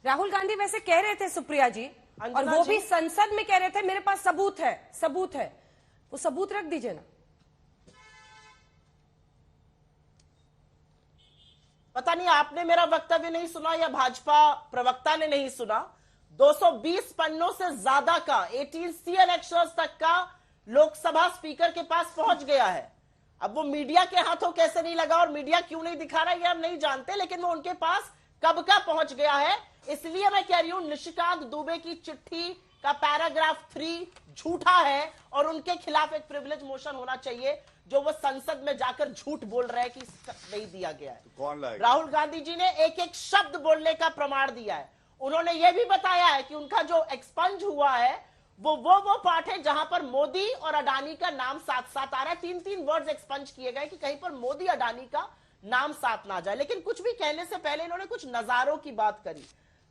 राहुल गांधी वैसे कह रहे थे सुप्रिया जी, और वो भी संसद में कह रहे थे मेरे पास सबूत है, सबूत है। वो सबूत रख दीजिए ना। पता नहीं आपने मेरा वक्तव्य नहीं सुना या भाजपा प्रवक्ता ने नहीं सुना। 220 पन्नों से ज्यादा का 18 CN अक्षर्स तक का लोकसभा स्पीकर के पास पहुंच गया है। अब वो मीडिया के हाथों कैसे नहीं लगा और मीडिया क्यों नहीं दिखा रहा ये हम नहीं जानते, लेकिन वो उनके पास कब का पहुंच गया है। इसलिए मैं कह रही हूं निशिकांत दुबे की चिट्ठी का पैराग्राफ 3 झूठा है और उनके खिलाफ एक प्रिविलेज मोशन होना चाहिए, जो वो संसद में जाकर झूठ बोल रहे हैं कि नहीं दिया गया है। तो कौन लाएगा? राहुल गांधी जी ने एक एक शब्द बोलने का प्रमाण दिया है। उन्होंने यह भी बताया है कि उनका जो एक्सपंज हुआ है वो पार्ट है जहां पर मोदी और अडानी का नाम साथ साथ आ रहा है। 3 वर्ड्स एक्सपंज किए गए कि कहीं पर मोदी अडानी का नाम साथ ना जाए। लेकिन कुछ भी कहने से पहले इन्होंने कुछ नजारों की बात करी।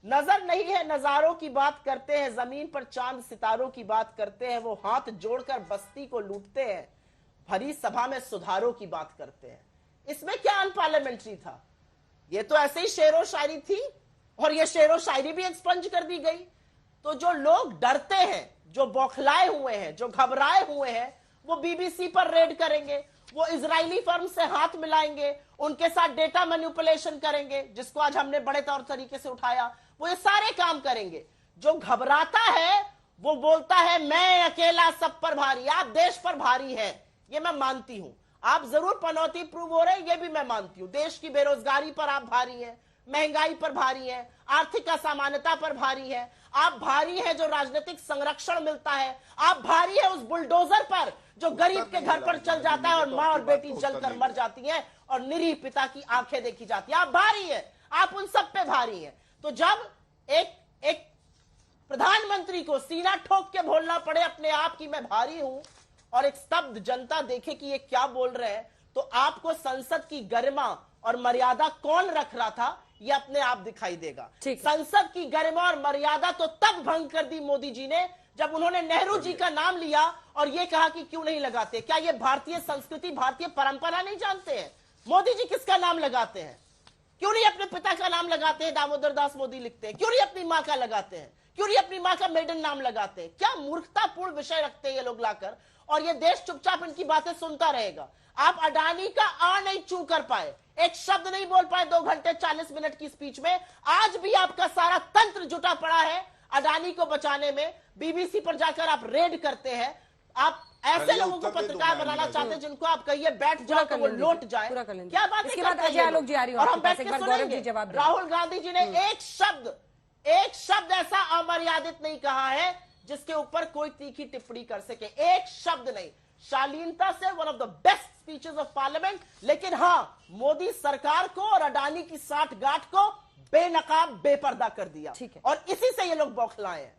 नजर नहीं है, नजारों की बात करते हैं, जमीन पर चांद सितारों की बात करते हैं, वो हाथ जोड़कर बस्ती को लूटते हैं, भरी सभा में सुधारों की बात करते हैं। इसमें क्या अनपार्लियामेंट्री था? ये तो ऐसे ही शेरो शायरी थी और ये शेरो शायरी भी एक्सपंज कर दी गई। तो जो लोग डरते हैं, जो बौखलाए हुए हैं, जो घबराए हुए हैं, वो बीबीसी पर रेड करेंगे, वो इजरायली फर्म से हाथ मिलाएंगे, उनके साथ डेटा मैनिपुलेशन करेंगे, जिसको आज हमने बड़े तौर तरीके से उठाया। वो ये सारे काम करेंगे। जो घबराता है वो बोलता है मैं अकेला सब पर भारी। आप देश पर भारी है, ये मैं मानती हूं। आप जरूर पनौती प्रूव हो रहे हैं, ये भी मैं मानती हूं। देश की बेरोजगारी पर आप भारी हैं, महंगाई पर भारी है, आर्थिक असमानता पर भारी है, आप भारी है जो राजनीतिक संरक्षण मिलता है, आप भारी है उस बुलडोजर पर जो गरीब के घर पर चल जाता है और मां और बेटी जलकर मर जाती है और निरीह पिता की आंखें देखी जाती है। आप भारी है, आप उन सब पे भारी है। तो जब एक प्रधानमंत्री को सीना ठोक के बोलना पड़े अपने आप की मैं भारी हूं और एक स्तब्ध जनता देखे कि ये क्या बोल रहे हैं, तो आपको संसद की गरिमा और मर्यादा कौन रख रहा था ये अपने आप दिखाई देगा। संसद की गरिमा और मर्यादा तो तब भंग कर दी मोदी जी ने जब उन्होंने नेहरू जी का नाम लिया और ये कहा कि क्यों नहीं लगाते। क्या ये भारतीय संस्कृति, भारतीय परंपरा नहीं जानते हैं? मोदी जी किसका नाम लगाते हैं? क्यों नहीं अपने पिता का नाम लगाते हैं? दामोदर दास मोदी लिखते हैं। क्यों नहीं अपनी मां का लगाते हैं? क्यों नहीं अपनी मां का मेडन नाम लगाते हैं? क्या मूर्खतापूर्ण विषय रखते हैं ये लोग लाकर, और ये देश चुपचाप इनकी बातें सुनता रहेगा। आप अडानी का आ नहीं चू कर पाए, एक शब्द नहीं बोल पाए 2 घंटे 40 मिनट की स्पीच में। आज भी आपका सारा तंत्र जुटा पड़ा है अडानी को बचाने में। बीबीसी पर जाकर आप रेड करते हैं। आप ऐसे लोगों को पत्रकार बनाना चाहते हैं जिनको आप कहिए बैठ जाओ तो वो लौट जाए। क्या बात है? और हम बैठ के सुनेंगे। राहुल गांधी जी ने एक शब्द ऐसा अमर्यादित नहीं कहा है जिसके ऊपर कोई तीखी टिप्पणी कर सके। एक शब्द नहीं। शालीनता से one of the best speeches of parliament. लेकिन हां, मोदी सरकार को और अडानी की साठगांठ को बेनकाब बेपर्दा कर दिया, और इसी से ये लोग बौखलाए हैं।